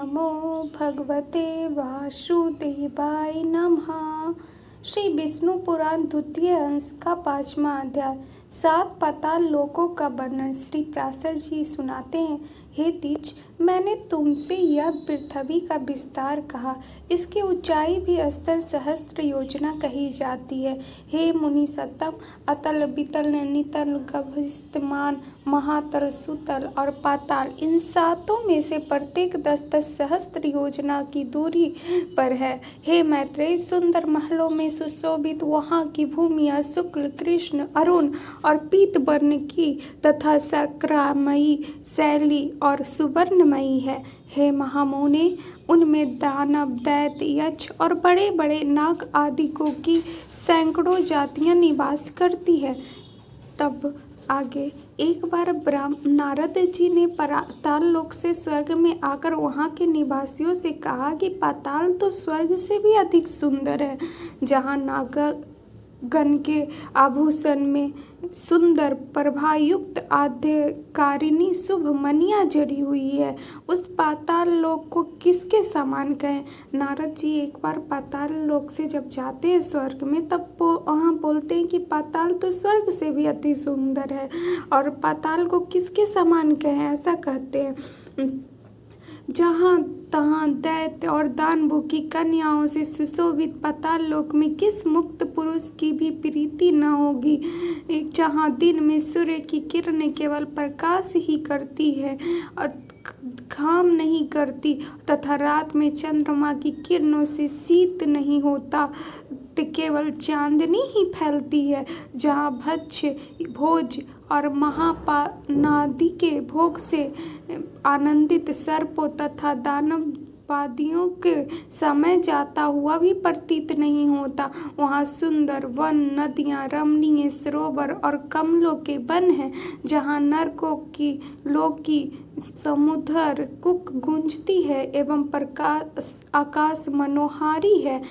नमो भगवते वासुदेवाय नमः। श्री विष्णु पुराण द्वितीय अंश का 5वां अध्याय। 7 पाताल लोकों का वर्णन। श्री पराशर जी सुनाते हैं, हे द्विज, मैंने तुमसे यह पृथ्वी का विस्तार कहा। इसकी ऊंचाई भी अस्तर सहस्त्र योजना कही जाती है। हे मुनि सत्तम, अतल वितल नितल गभस्तिमान महातल सुतल और पाताल, इन सातों में से प्रत्येक 10-10 सहस्त्र योजना की दूरी पर है। हे मैत्रेय, सुंदर महलों में सुशोभित वहाँ की भूमियाँ शुक्ल, कृष्ण, अरुण और पीत वर्ण की तथा सक्रामयी, शैली और सुवर्णमयी है। हे महामुने, उनमें दानव, दैत्य, यक्ष और बड़े बड़े नाग आदिकों की सैकड़ों जातियां निवास करती है। तब आगे एक बार नारद जी ने पाताल लोक से स्वर्ग में आकर वहाँ के निवासियों से कहा कि पाताल तो स्वर्ग से भी अधिक सुंदर है, जहाँ नागगण के आभूषण में सुंदर प्रभायुक्त आद्यकारिणी शुभ मनिया जड़ी हुई है। उस पाताल लोक को किसके समान कहें? नारद जी एक बार पाताल लोक से जब जाते हैं स्वर्ग में, तब वहाँ बोलते हैं कि पाताल तो स्वर्ग से भी अति सुंदर है, और पाताल को किसके समान कहें, ऐसा कहते हैं। जहाँ तहाँ दैत्य और दानवों की कन्याओं से सुशोभित पाताल लोक में किस मुक्त पुरुष की भी प्रीति न होगी। जहाँ दिन में सूर्य की किरणें केवल प्रकाश ही करती है, घाम नहीं करती, तथा रात में चंद्रमा की किरणों से शीत नहीं होता, तो केवल चांदनी ही फैलती है। जहाँ भक्ष्य, भोज और महापानादि के भोग से आनंदित सर्पों तथा दानवादियों के समय जाता हुआ भी प्रतीत नहीं होता, वहाँ सुंदर वन, नदियाँ, रमणीय सरोवर और कमलों के वन हैं। जहाँ नरकों की लोक की समुद्र कुक गूंजती है एवं प्रकाश आकाश मनोहारी है।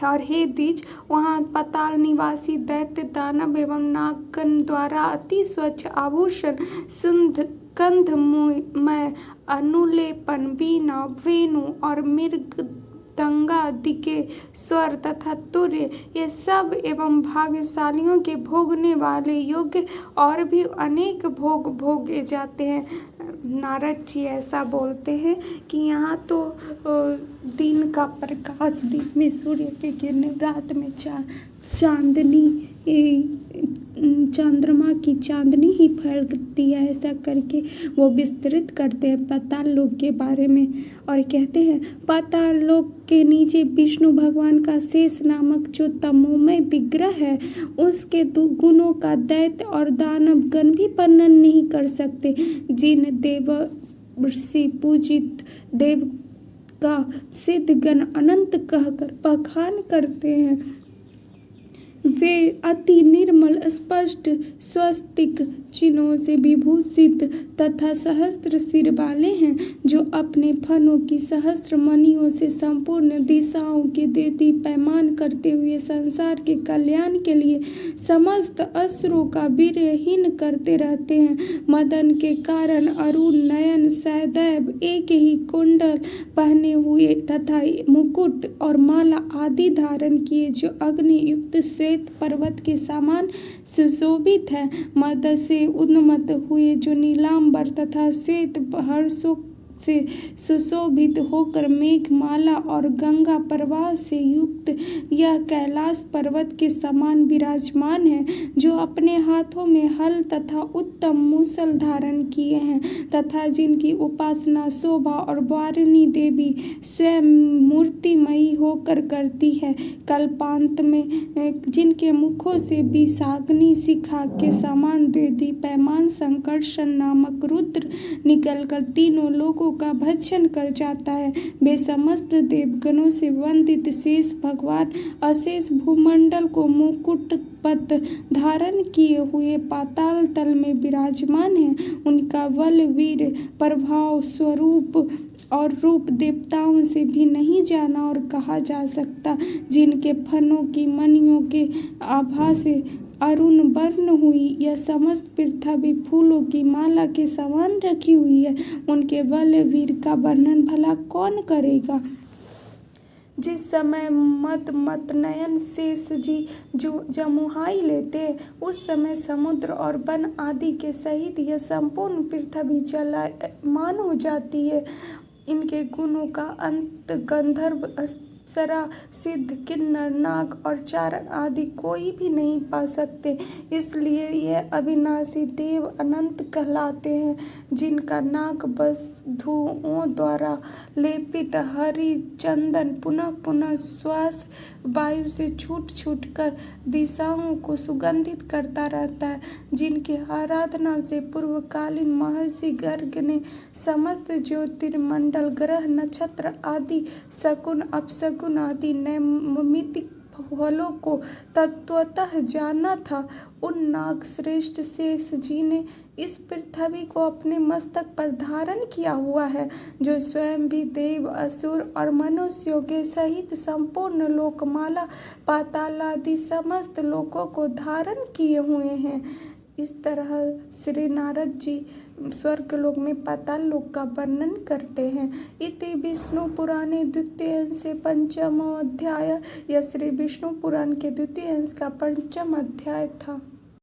और हे द्विज, वहाँ पाताल निवासी दैत्य, दानव एवं नागगण द्वारा अति स्वच्छ आभूषण, सुंद कंधमय अनुलेपन, वीणा, वेणु और मृदंगा दिके स्वर तथा तुर्य, ये सब एवं भाग्यशालियों के भोगने वाले योग्य और भी अनेक भोग भोगे जाते हैं। नारद जी ऐसा बोलते हैं कि यहाँ तो दिन का प्रकाश, दिन में सूर्य की किरणें, रात में चांदनी, चंद्रमा की चांदनी ही फैलती है। ऐसा करके वो विस्तृत करते हैं पाताल लोक के बारे में, और कहते हैं, पाताल लोक के नीचे विष्णु भगवान का शेष नामक जो तमोमय विग्रह है, उसके गुणों का दैत्य और दानव गण भी वर्णन नहीं कर सकते। जिन देवर्षि पूजित देव का सिद्धगण अनंत कहकर बखान करते हैं, वे अति निर्मल, स्पष्ट, स्वस्तिक चिन्हों से विभूषित तथा सहस्त्र सिर वाले हैं, जो अपने फनों की सहस्त्र मणियों से संपूर्ण दिशाओं की देती पैमान करते हुए संसार के कल्याण के लिए समस्त असुरों का वीर्यहीन करते रहते हैं। मदन के कारण अरुण नयन, सदैव एक ही कुंडल पहने हुए तथा मुकुट और माला आदि धारण किए, जो अग्नि युक्त श्वेत पर्वत के समान सुशोभित है, मद से उन्मत्त हुए, जो नीलांबर तथा श्वेत हर्षों से सुशोभित होकर मेघमाला और गंगा प्रवाह से युक्त यह कैलाश पर्वत के समान विराजमान है, जो अपने हाथों में हल तथा उत्तम मूसल धारण किए हैं, तथा जिनकी उपासना शोभा और वारिणी देवी स्वयं मूर्तिमयी होकर करती है। कल्पांत में जिनके मुखों से विषाग्नि शिखा के समान देदी पैमान संकर्षण नामक रुद्र निकलकर तीनों लोगों का भक्षण कर जाता है, वे समस्त देवगणों से वंदित शेष भगवान अशेष भूमंडल को मुकुट पद धारण किए हुए पाताल तल में विराजमान हैं। उनका बल, वीर, प्रभाव, स्वरूप और रूप देवताओं से भी नहीं जाना और कहा जा सकता। जिनके फनों की मणियों के आभा से अरुण वर्ण हुई। यह समस्त पृथ्वी फूलों की माला के समान रखी हुई है। उनके बल वीर का वर्णन भला कौन करेगा। जिस समय मत नयन शेष जी जो जमुहाई लेते, उस समय समुद्र और वन आदि के सहित यह संपूर्ण पृथ्वी जलायमान हो जाती है। इनके गुणों का अंत गंधर्व, अप्सरा, सिद्ध, किन्नर, नाग और चारण आदि कोई भी नहीं पा सकते। इसलिए ये अविनाशी देव अनंत कहलाते हैं, जिनका नाक वधुओं द्वारा लेपित हरि चंदन पुनः पुनः श्वास वायु से छूट छूट कर दिशाओं को सुगंधित करता रहता है, जिनकी आराधना से पूर्वकालीन महर्षि गर्ग ने समस्त ज्योतिर्मंडल, ग्रह, नक्षत्र आदि शकुन अपशकुन आदि नैमित्तिक फलों को तत्वतः जाना था। उन नाग श्रेष्ठ शेष जी ने इस पृथ्वी को अपने मस्तक पर धारण किया हुआ है, जो स्वयं भी देव, असुर और मनुष्यों के सहित संपूर्ण लोकमाला, पाताल आदि समस्त लोकों को धारण किए हुए हैं। इस तरह श्री नारद जी स्वर्गलोक में पाताल लोक का वर्णन करते हैं। इति विष्णु पुराणे द्वितीय अंशे पंचमो अध्याय। यह श्री विष्णु पुराण के द्वितीय अंश का पंचम अध्याय था।